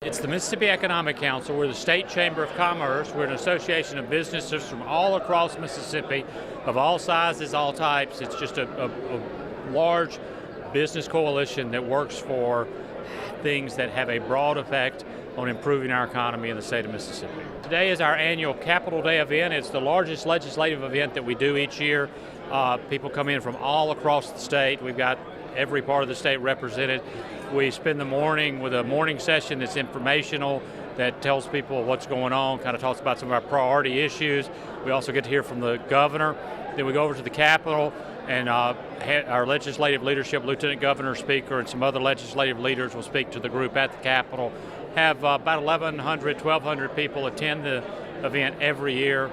It's the Mississippi Economic Council. We're the State Chamber of Commerce. We're an association of businesses from all across Mississippi, of all sizes, all types. It's just a large business coalition that works for things that have a broad effect on improving our economy in the state of Mississippi. Today is our annual Capital Day event. It's the largest legislative event that we do each year. People come in from all across the state. We've got every part of the state represented. We spend the morning with a morning session that's informational, that tells people what's going on, kind of talks about some of our priority issues. We also get to hear from the governor. Then we go over to the Capitol, and our legislative leadership, Lieutenant Governor, Speaker, and some other legislative leaders will speak to the group at the Capitol. Have about 1,100, 1,200 people attend the event every year.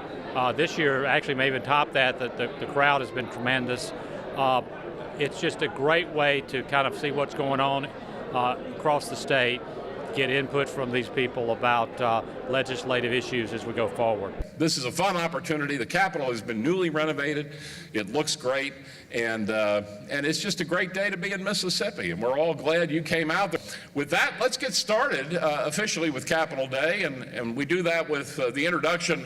This year, actually, may even top that. The crowd has been tremendous. It's just a great way to kind of see what's going on across the state, get input from these people about legislative issues as we go forward. This is a fun opportunity. The Capitol has been newly renovated. It looks great, and it's just a great day to be in Mississippi, and we're all glad you came out. With that, let's get started officially with Capitol Day, and we do that with the introduction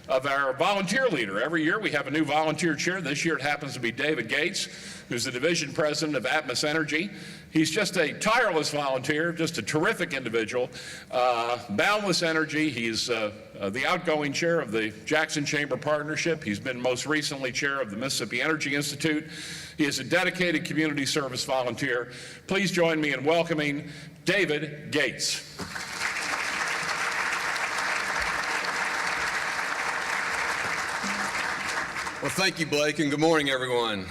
of our volunteer leader. Every year we have a new volunteer chair. This year it happens to be David Gates, who's the division president of Atmos Energy. He's just a tireless volunteer, just a terrific individual, boundless energy. He's the outgoing chair of the Jackson Chamber Partnership. He's been most recently chair of the Mississippi Energy Institute. He is a dedicated community service volunteer. Please join me in welcoming David Gates. Well, thank you, Blake, and good morning, everyone.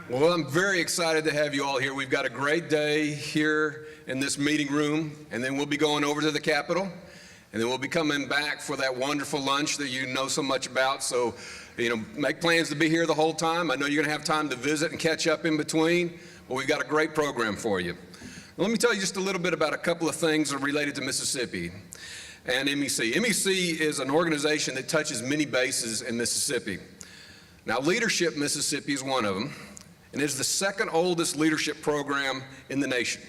Well, I'm very excited to have you all here. We've got a great day here in this meeting room, and then we'll be going over to the Capitol, and then we'll be coming back for that wonderful lunch that you know so much about. So, make plans to be here the whole time. I know you're going to have time to visit and catch up in between, but we've got a great program for you. Let me tell you just a little bit about a couple of things related to Mississippi and MEC. MEC is an organization that touches many bases in Mississippi. Now, Leadership Mississippi is one of them, and is the second oldest leadership program in the nation.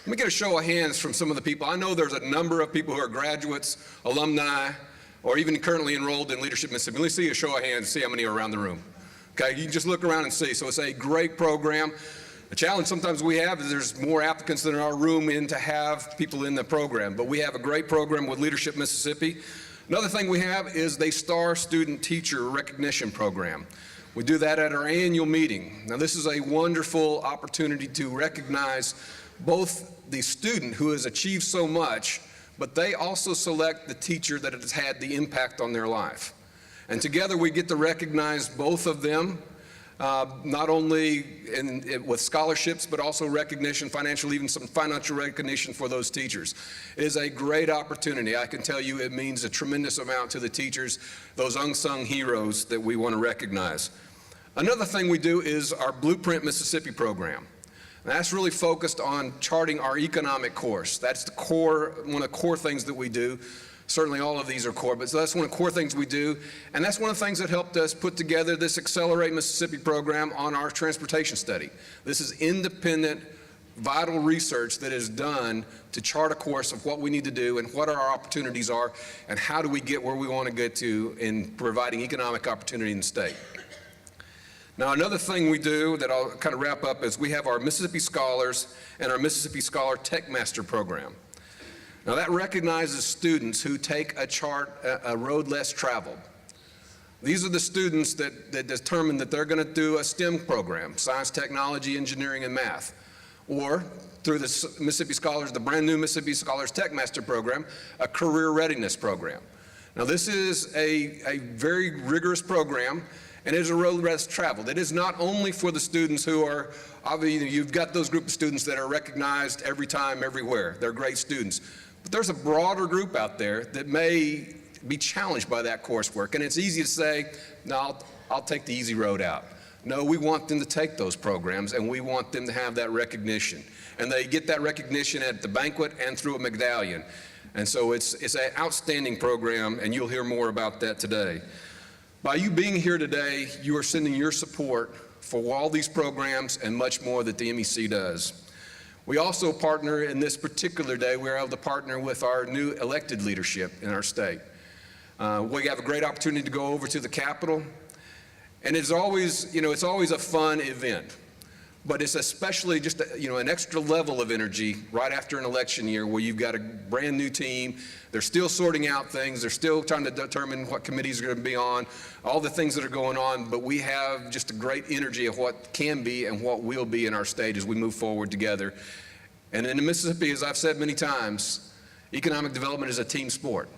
Let me get a show of hands from some of the people. I know there's a number of people who are graduates, alumni, or even currently enrolled in Leadership Mississippi. Let me see a show of hands, see how many are around the room. Okay, you can just look around and see. So it's a great program. The challenge sometimes we have is there's more applicants than our room in to have people in the program, but we have a great program with Leadership Mississippi. Another thing we have is the Star Student Teacher Recognition Program. We do that at our annual meeting. Now, this is a wonderful opportunity to recognize both the student who has achieved so much, but they also select the teacher that has had the impact on their life. And together we get to recognize both of them, not only with scholarships, but also recognition, even some financial recognition for those teachers. It is a great opportunity. I can tell you it means a tremendous amount to the teachers, those unsung heroes that we want to recognize. Another thing we do is our Blueprint Mississippi program. And that's really focused on charting our economic course. That's the core, one of the core things that we do. Certainly all of these are core, but so that's one of the core things we do. And that's one of the things that helped us put together this Accelerate Mississippi program on our transportation study. This is independent, vital research that is done to chart a course of what we need to do and what our opportunities are and how do we get where we want to get to in providing economic opportunity in the state. Now, another thing we do that I'll kind of wrap up is we have our Mississippi Scholars and our Mississippi Scholar Tech Master program. Now, that recognizes students who take a road less traveled. These are the students that determine that they're going to do a STEM program, science, technology, engineering, and math, or through the Mississippi Scholars, the brand new Mississippi Scholars Tech Master program, a career readiness program. Now, this is a very rigorous program, and it is a road less traveled. It is not only for the students who are, obviously, you've got those group of students that are recognized every time, everywhere. They're great students. But there's a broader group out there that may be challenged by that coursework. And it's easy to say, no, I'll take the easy road out. No, we want them to take those programs, and we want them to have that recognition. And they get that recognition at the banquet and through a medallion. And so it's an outstanding program, and you'll hear more about that today. By you being here today, you are sending your support for all these programs and much more that the MEC does. We also partner in this particular day, we're able to partner with our new elected leadership in our state. We have a great opportunity to go over to the Capitol, and it's always, it's always a fun event. But it's especially just an extra level of energy right after an election year where you've got a brand new team. They're still sorting out things. They're still trying to determine what committees are going to be on, all the things that are going on. But we have just a great energy of what can be and what will be in our state as we move forward together. And in Mississippi, as I've said many times, economic development is a team sport.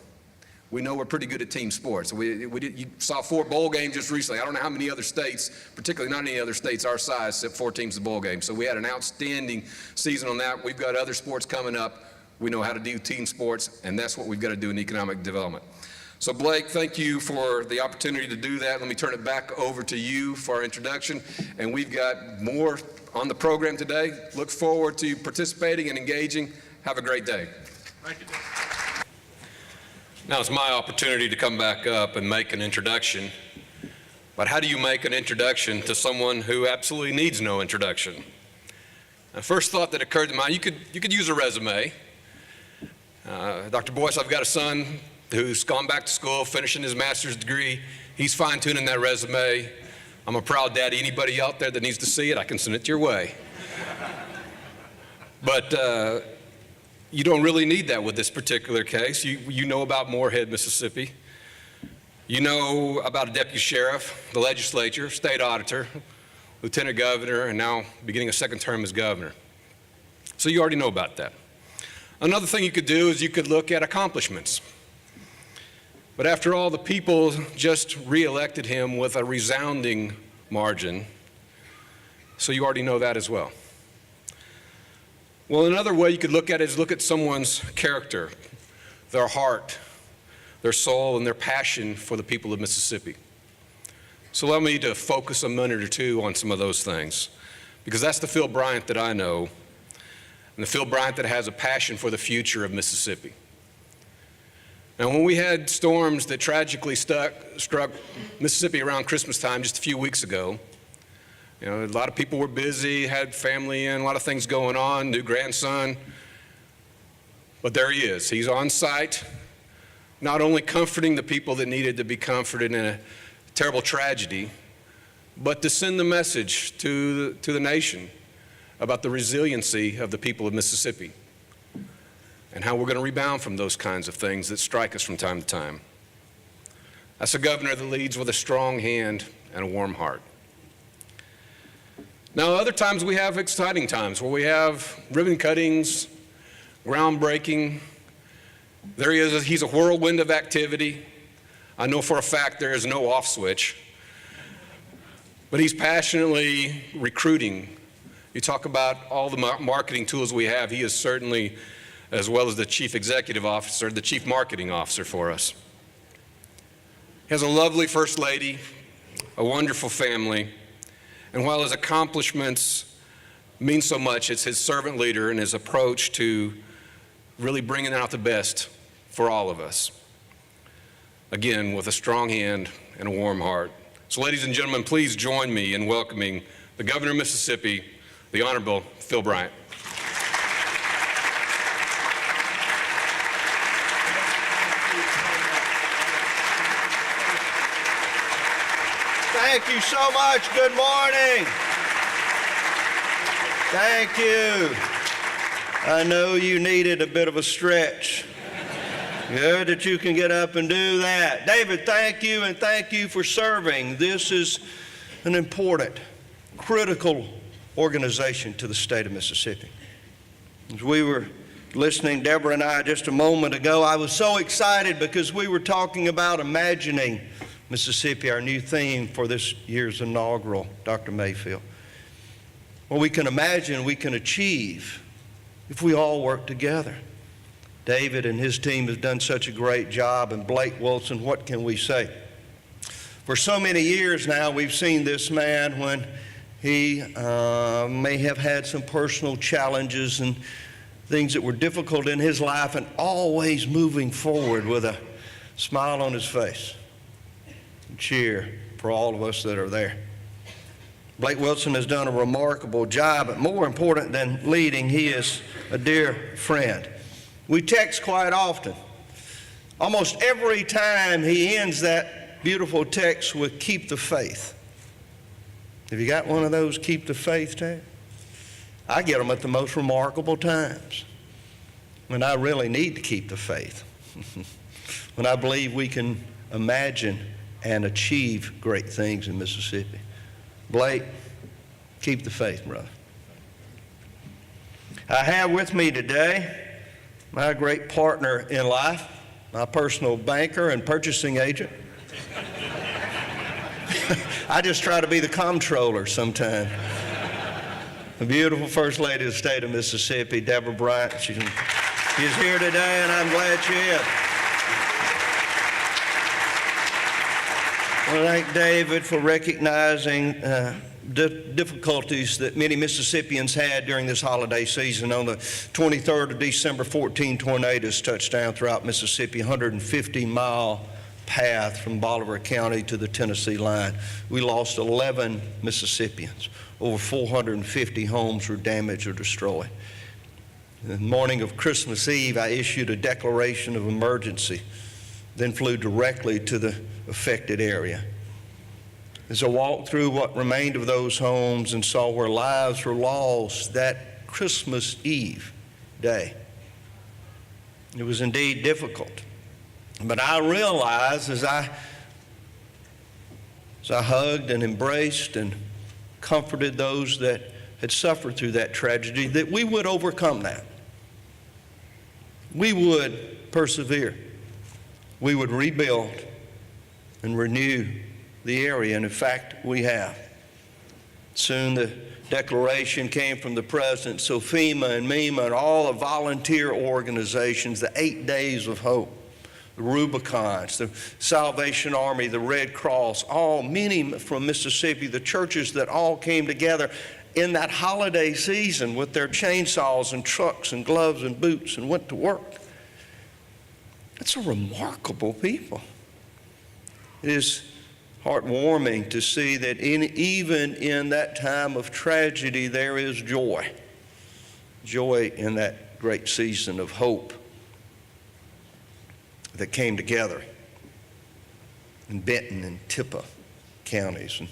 We know we're pretty good at team sports. You saw 4 bowl games just recently. I don't know how many other states, particularly not any other states our size, set 4 teams to bowl games. So we had an outstanding season on that. We've got other sports coming up. We know how to do team sports, and that's what we've got to do in economic development. So Blake, thank you for the opportunity to do that. Let me turn it back over to you for our introduction. And we've got more on the program today. Look forward to participating and engaging. Have a great day. Thank you. Now it's my opportunity to come back up and make an introduction. But how do you make an introduction to someone who absolutely needs no introduction? The first thought that occurred to mind, you could use a resume. Dr. Boyce, I've got a son who's gone back to school, finishing his master's degree. He's fine-tuning that resume. I'm a proud daddy. Anybody out there that needs to see it, I can send it your way. But you don't really need that with this particular case. You know about Moorhead, Mississippi. You know about a deputy sheriff, the legislature, state auditor, lieutenant governor, and now beginning a second term as governor. So you already know about that. Another thing you could do is you could look at accomplishments. But after all, the people just re-elected him with a resounding margin, so you already know that as well. Well, another way you could look at it is look at someone's character, their heart, their soul, and their passion for the people of Mississippi. So allow me to focus a minute or two on some of those things, because that's the Phil Bryant that I know, and the Phil Bryant that has a passion for the future of Mississippi. Now, when we had storms that tragically struck Mississippi around Christmas time just a few weeks ago, a lot of people were busy, had family in, a lot of things going on, new grandson. But there he is. He's on site, not only comforting the people that needed to be comforted in a terrible tragedy, but to send the message to the nation about the resiliency of the people of Mississippi and how we're going to rebound from those kinds of things that strike us from time to time. That's a governor that leads with a strong hand and a warm heart. Now, other times we have exciting times where we have ribbon cuttings, groundbreaking. There he is. He's a whirlwind of activity. I know for a fact there is no off switch. But he's passionately recruiting. You talk about all the marketing tools we have. He is certainly, as well as the chief executive officer, the chief marketing officer for us. He has a lovely first lady, a wonderful family. And while his accomplishments mean so much, it's his servant leader and his approach to really bringing out the best for all of us. Again, with a strong hand and a warm heart. So ladies and gentlemen, please join me in welcoming the Governor of Mississippi, the Honorable Phil Bryant. Thank you so much. Good morning. Thank you. I know you needed a bit of a stretch. Good that you can get up and do that. David, thank you, and thank you for serving. This is an important, critical organization to the state of Mississippi. As we were listening, Deborah and I, just a moment ago, I was so excited because we were talking about imagining Mississippi, our new theme for this year's inaugural, Dr. Mayfield. Well, we can imagine, we can achieve if we all work together. David and his team have done such a great job, and Blake Wilson, what can we say? For so many years now, we've seen this man when he may have had some personal challenges and things that were difficult in his life, and always moving forward with a smile on his face. Cheer for all of us that are there. Blake Wilson has done a remarkable job, but more important than leading, he is a dear friend. We text quite often. Almost every time he ends that beautiful text with "keep the faith." Have you got one of those "keep the faith" tags? I get them at the most remarkable times, when I really need to keep the faith, when I believe we can imagine and achieve great things in Mississippi. Blake, keep the faith, brother. I have with me today my great partner in life, my personal banker and purchasing agent. I just try to be the comptroller sometime. The beautiful First Lady of the state of Mississippi, Deborah Bryant. She's here today, and I'm glad she is. I want to thank David for recognizing difficulties that many Mississippians had during this holiday season. On the 23rd of December, 14 tornadoes touched down throughout Mississippi, 150-mile path from Bolivar County to the Tennessee line. We lost 11 Mississippians. Over 450 homes were damaged or destroyed. The morning of Christmas Eve, I issued a declaration of emergency, then flew directly to the affected area. As I walked through what remained of those homes and saw where lives were lost that Christmas Eve day, it was indeed difficult. But I realized as I hugged and embraced and comforted those that had suffered through that tragedy, that we would overcome that. We would persevere. We would rebuild and renew the area, and in fact, we have. Soon the declaration came from the president, so FEMA and MEMA and all the volunteer organizations, the 8 Days of Hope, the Rubicons, the Salvation Army, the Red Cross, many from Mississippi, the churches that all came together in that holiday season with their chainsaws and trucks and gloves and boots and went to work. It's a remarkable people. It is heartwarming to see that even in that time of tragedy, there is joy. Joy in that great season of hope that came together in Benton and Tippah counties and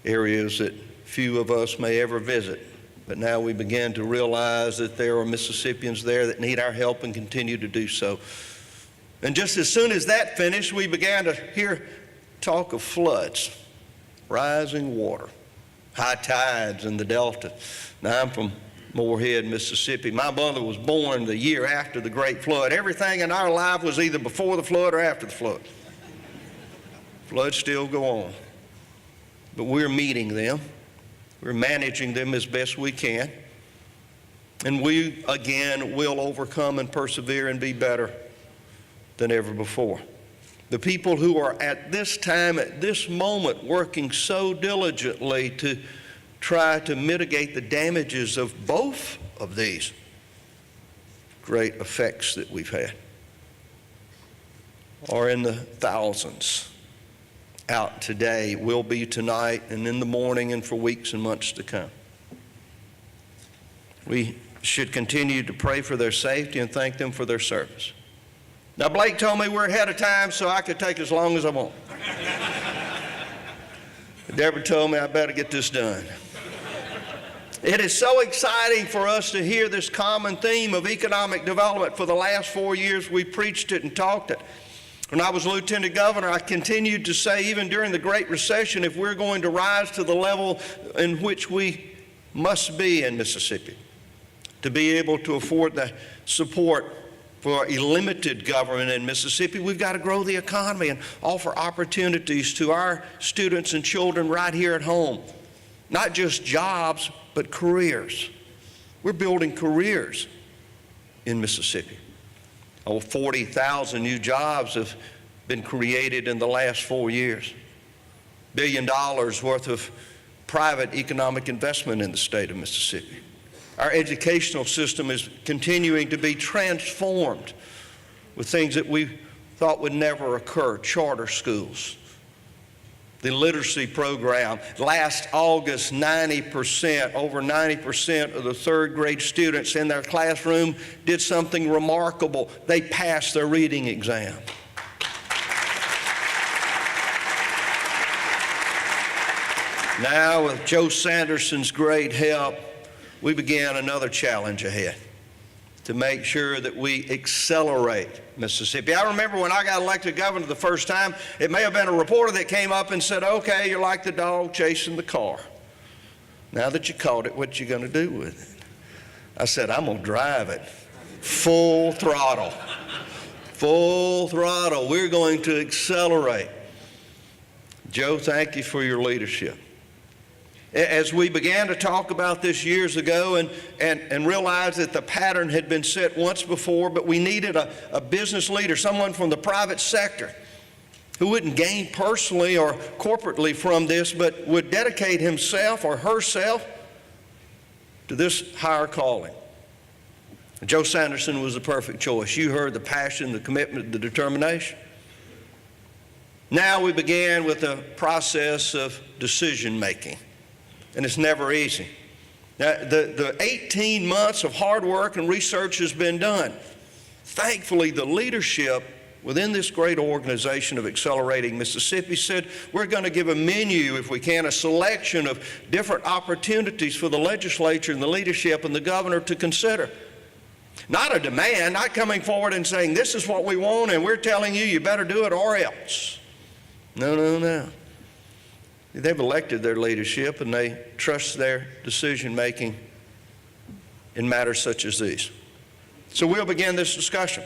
areas that few of us may ever visit. But now we begin to realize that there are Mississippians there that need our help and continue to do so. And just as soon as that finished, we began to hear talk of floods, rising water, high tides in the Delta. Now, I'm from Moorhead, Mississippi. My mother was born the year after the Great Flood. Everything in our life was either before the flood or after the flood. Floods still go on. But we're meeting them. We're managing them as best we can. And we, again, will overcome and persevere and be better than ever before. The people who are at this time, at this moment, working so diligently to try to mitigate the damages of both of these great effects that we've had are in the thousands. Out today, will be tonight and in the morning and for weeks and months to come. We should continue to pray for their safety and thank them for their service. Now, Blake told me we're ahead of time, so I could take as long as I want. Deborah told me I better get this done. It is so exciting for us to hear this common theme of economic development. For the last 4 years, we preached it and talked it. When I was lieutenant governor, I continued to say, even during the Great Recession, if we're going to rise to the level in which we must be in Mississippi, to be able to afford the support for a limited government in Mississippi, we've got to grow the economy and offer opportunities to our students and children right here at home. Not just jobs, but careers. We're building careers in Mississippi. Over 40,000 new jobs have been created in the last 4 years. $1 billion worth of private economic investment in the state of Mississippi. Our educational system is continuing to be transformed with things that we thought would never occur. Charter schools, The literacy program. Last August, over 90% of the third grade students in their classroom did something remarkable. They passed their reading exam. Now, with Joe Sanderson's great help, we began another challenge ahead to make sure that we accelerate Mississippi. I remember when I got elected governor the first time, it may have been a reporter that came up and said, okay, you're like the dog chasing the car. Now that you caught it, what you going to do with it? I said, I'm going to drive it full throttle. Full throttle. We're going to accelerate. Joe, thank you for your leadership. As we began to talk about this years ago and realized that the pattern had been set once before, but we needed a business leader, someone from the private sector who wouldn't gain personally or corporately from this, but would dedicate himself or herself to this higher calling. Joe Sanderson was the perfect choice. You heard the passion, the commitment, the determination. Now we began with a process of decision making. And it's never easy. Now, the 18 months of hard work and research has been done. Thankfully, the leadership within this great organization of Accelerating Mississippi said, we're going to give a menu, if we can, a selection of different opportunities for the legislature and the leadership and the governor to consider. Not a demand, not coming forward and saying, this is what we want, and we're telling you, you better do it or else. No, no, no. They've elected their leadership and they trust their decision making in matters such as these. So we'll begin this discussion.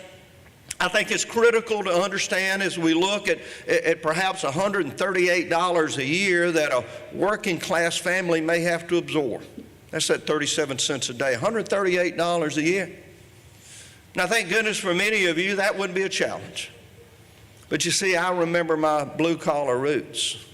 I think it's critical to understand as we look at perhaps $138 a year that a working class family may have to absorb. That's at 37 cents a day, $138 a year. Now thank goodness for many of you that wouldn't be a challenge. But you see, I remember my blue collar roots.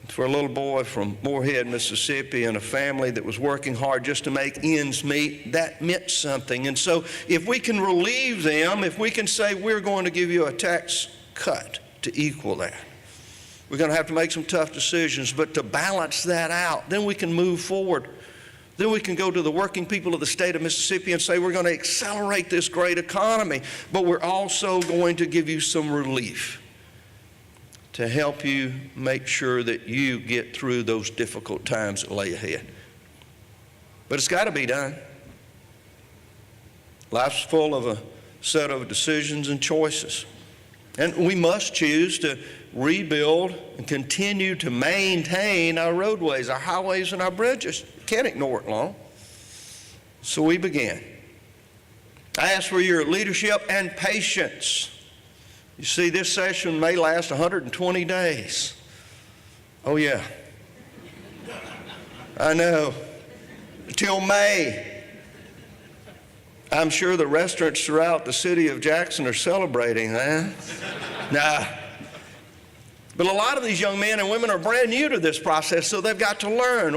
For a little boy from Moorhead, Mississippi, and a family that was working hard just to make ends meet, that meant something. And so if we can relieve them, if we can say we're going to give you a tax cut to equal that, we're going to have to make some tough decisions, but to balance that out, then we can move forward. Then we can go to the working people of the state of Mississippi and say we're going to accelerate this great economy, but we're also going to give you some relief to help you make sure that you get through those difficult times that lay ahead. But it's got to be done. Life's full of a set of decisions and choices. And we must choose to rebuild and continue to maintain our roadways, our highways, and our bridges. Can't ignore it long. So we began. I ask for your leadership and patience. You see, this session may last 120 days. Oh, yeah. I know. Till May. I'm sure the restaurants throughout the city of Jackson are celebrating, huh? Nah. But a lot of these young men and women are brand new to this process, so they've got to learn.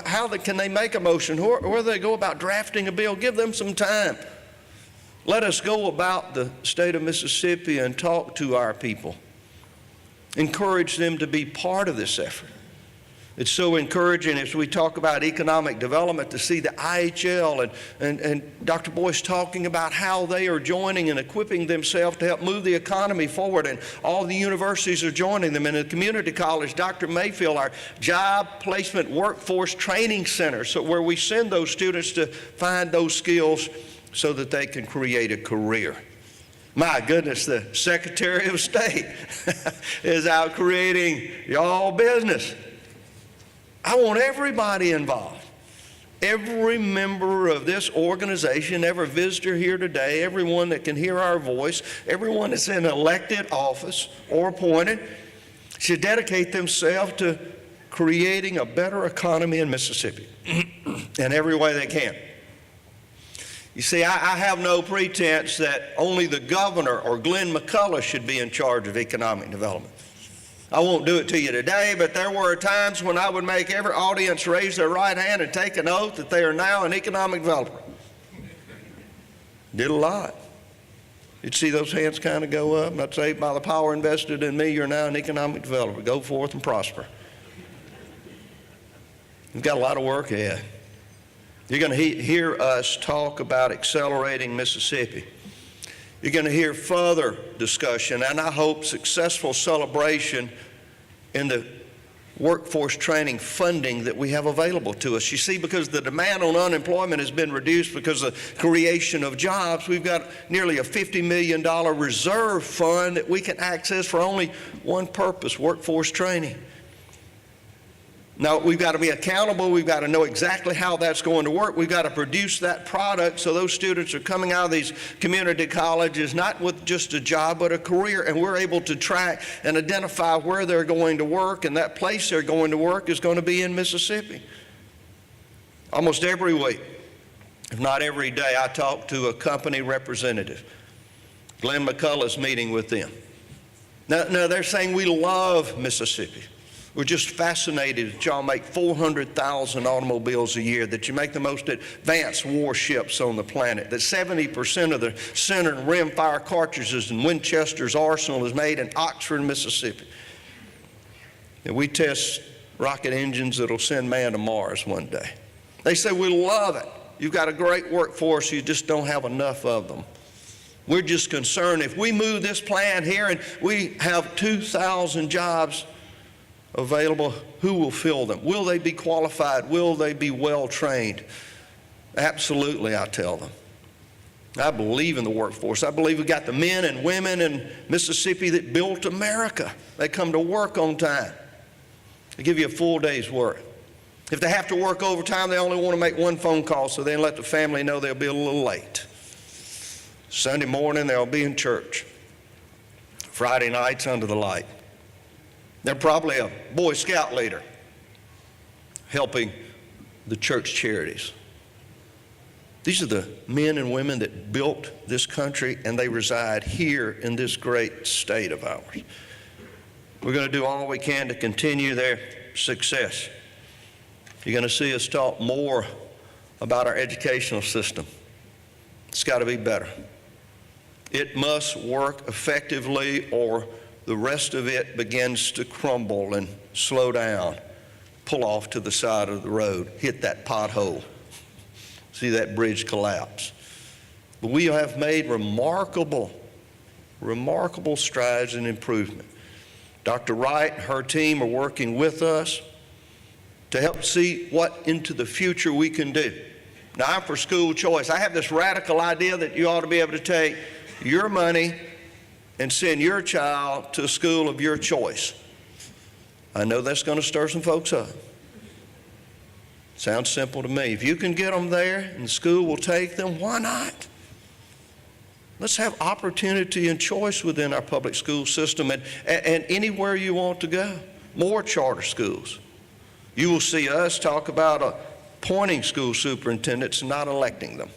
How can they make a motion? Where do they go about drafting a bill? Give them some time. Let us go about the state of Mississippi and talk to our people. Encourage them to be part of this effort. It's so encouraging as we talk about economic development to see the IHL and Dr. Boyce talking about how they are joining and equipping themselves to help move the economy forward, and all the universities are joining them. And in the community college, Dr. Mayfield, our job placement workforce training center, so where we send those students to find those skills so that they can create a career. My goodness, the Secretary of State is out creating y'all business. I want everybody involved. Every member of this organization, every visitor here today, everyone that can hear our voice, everyone that's in elected office or appointed should dedicate themselves to creating a better economy in Mississippi in every way they can. You see, I have no pretense that only the governor or Glenn McCullough should be in charge of economic development. I won't do it to you today, but there were times when I would make every audience raise their right hand and take an oath that they are now an economic developer. Did a lot. You'd see those hands kind of go up. And I'd say, by the power invested in me, you're now an economic developer. Go forth and prosper. We've got a lot of work ahead. You're going to hear us talk about accelerating Mississippi. You're going to hear further discussion, and I hope successful celebration in the workforce training funding that we have available to us. You see, because the demand on unemployment has been reduced because of the creation of jobs, we've got nearly a $50 million reserve fund that we can access for only one purpose: workforce training. Now, we've got to be accountable. We've got to know exactly how that's going to work. We've got to produce that product so those students are coming out of these community colleges not with just a job but a career, and we're able to track and identify where they're going to work, and that place they're going to work is going to be in Mississippi. Almost every week, if not every day, I talk to a company representative. Glenn McCullough's meeting with them. Now they're saying, we love Mississippi. We're just fascinated that y'all make 400,000 automobiles a year, that you make the most advanced warships on the planet, that 70% of the center and rimfire cartridges in Winchester's arsenal is made in Oxford, Mississippi. And we test rocket engines that'll send man to Mars one day. They say, we love it. You've got a great workforce, you just don't have enough of them. We're just concerned if we move this plant here and we have 2,000 jobs available, who will fill them? Will they be qualified? Will they be well trained? Absolutely, I tell them. I believe in the workforce. I believe we got the men and women in Mississippi that built America. They come to work on time. They give you a full day's work. If they have to work overtime, they only want to make one phone call, so then let the family know they'll be a little late. Sunday morning, they'll be in church. Friday nights under the light. They're probably a Boy Scout leader helping the church charities. These are the men and women that built this country, and they reside here in this great state of ours. We're going to do all we can to continue their success. You're going to see us talk more about our educational system. It's got to be better. It must work effectively, or the rest of it begins to crumble and slow down, pull off to the side of the road, hit that pothole, see that bridge collapse. But we have made remarkable strides in improvement. Dr. Wright and her team are working with us to help see what into the future we can do. Now, I'm for school choice. I have this radical idea that you ought to be able to take your money and send your child to a school of your choice. I know that's going to stir some folks up. Sounds simple to me. If you can get them there and the school will take them, why not? Let's have opportunity and choice within our public school system and anywhere you want to go. More charter schools. You will see us talk about appointing school superintendents and not electing them,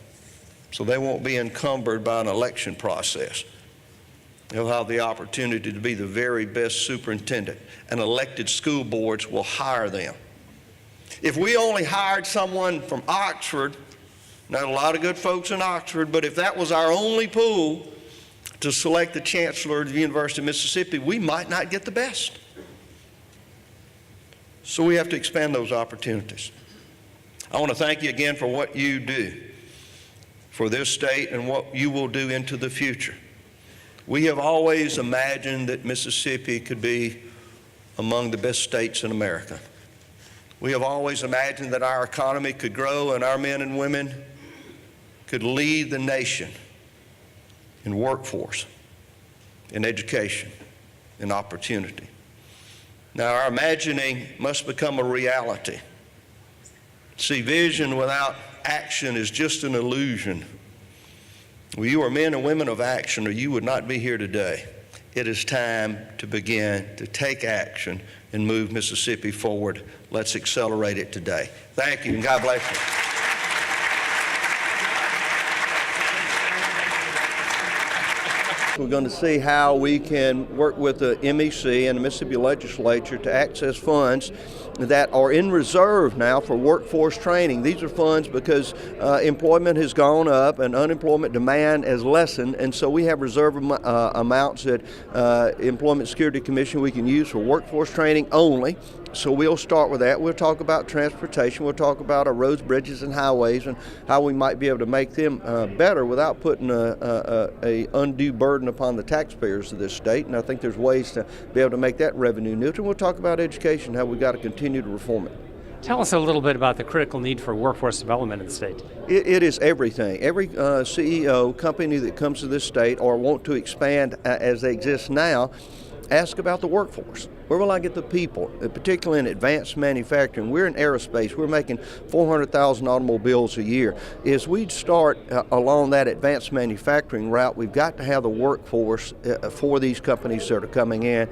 so they won't be encumbered by an election process. They'll have the opportunity to be the very best superintendent, and elected school boards will hire them. If we only hired someone from Oxford, now a lot of good folks in Oxford, but if that was our only pool to select the chancellor of the University of Mississippi, we might not get the best. So we have to expand those opportunities. I want to thank you again for what you do for this state and what you will do into the future. We have always imagined that Mississippi could be among the best states in America. We have always imagined that our economy could grow and our men and women could lead the nation in workforce, in education, in opportunity. Now, our imagining must become a reality. See, vision without action is just an illusion. Well, you are men and women of action, or you would not be here today. It is time to begin to take action and move Mississippi forward. Let's accelerate it today. Thank you, and God bless you. We're going to see how we can work with the MEC and the Mississippi Legislature to access funds that are in reserve now for workforce training. These are funds because employment has gone up and unemployment demand has lessened, and so we have reserve amounts that Employment Security Commission we can use for workforce training only. So we'll start with that. We'll talk about transportation. We'll talk about our roads, bridges, and highways and how we might be able to make them better without putting a undue burden upon the taxpayers of this state. And I think there's ways to be able to make that revenue neutral. We'll talk about education, how we've got to continue to reform it. Tell us a little bit about the critical need for workforce development in the state. It is everything. Every CEO, company that comes to this state or want to expand as they exist now, ask about the workforce. Where will I get the people, particularly in advanced manufacturing? We're in aerospace. We're making 400,000 automobiles a year. As we start along that advanced manufacturing route, we've got to have the workforce for these companies that are coming in.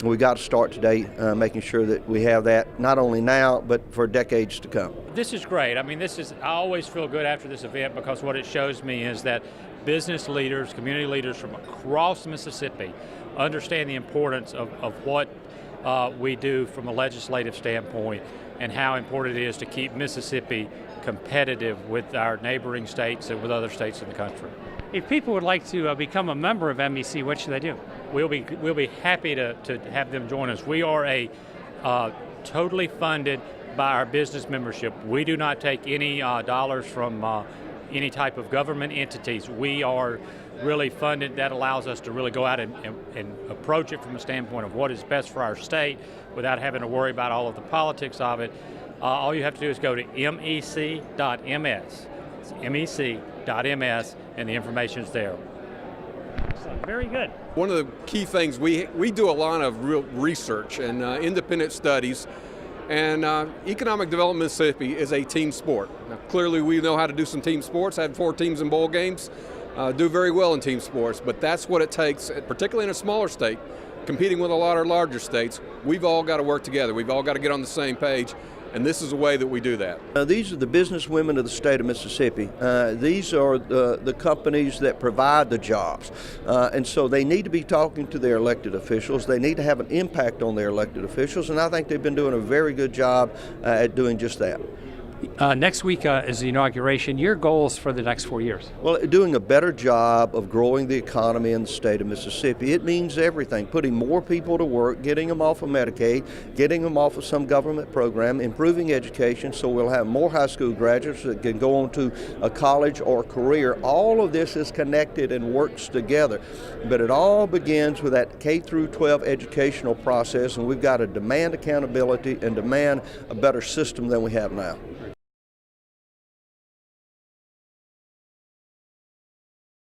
We've got to start today making sure that we have that not only now, but for decades to come. This is great. I mean, I always feel good after this event because what it shows me is that business leaders, community leaders from across Mississippi understand the importance of what we do from a legislative standpoint and how important it is to keep Mississippi competitive with our neighboring states and with other states in the country. If people would like to become a member of MEC, what should they do? We'll be happy to have them join us. We are a totally funded by our business membership. We do not take any dollars from any type of government entities. We are really funded. That allows us to really go out and approach it from a standpoint of what is best for our state without having to worry about all of the politics of it. All you have to do is go to mec.ms. It's mec.ms, and the information is there. Very good. One of the key things, we do a lot of real research and independent studies, and Economic Development Mississippi is a team sport. Now, clearly we know how to do some team sports, had 4 teams in bowl games, do very well in team sports, but that's what it takes, particularly in a smaller state, competing with a lot of larger states. We've all got to work together. We've all got to get on the same page. And this is a way that we do that. These are the business women of the state of Mississippi. These are the companies that provide the jobs. And so they need to be talking to their elected officials. They need to have an impact on their elected officials. And I think they've been doing a very good job at doing just that. Next week is the inauguration. Your goals for the next 4 years? Well, doing a better job of growing the economy in the state of Mississippi. It means everything. Putting more people to work, getting them off of Medicaid, getting them off of some government program, improving education so we'll have more high school graduates that can go on to a college or career. All of this is connected and works together. But it all begins with that K through 12 educational process, and we've got to demand accountability and demand a better system than we have now.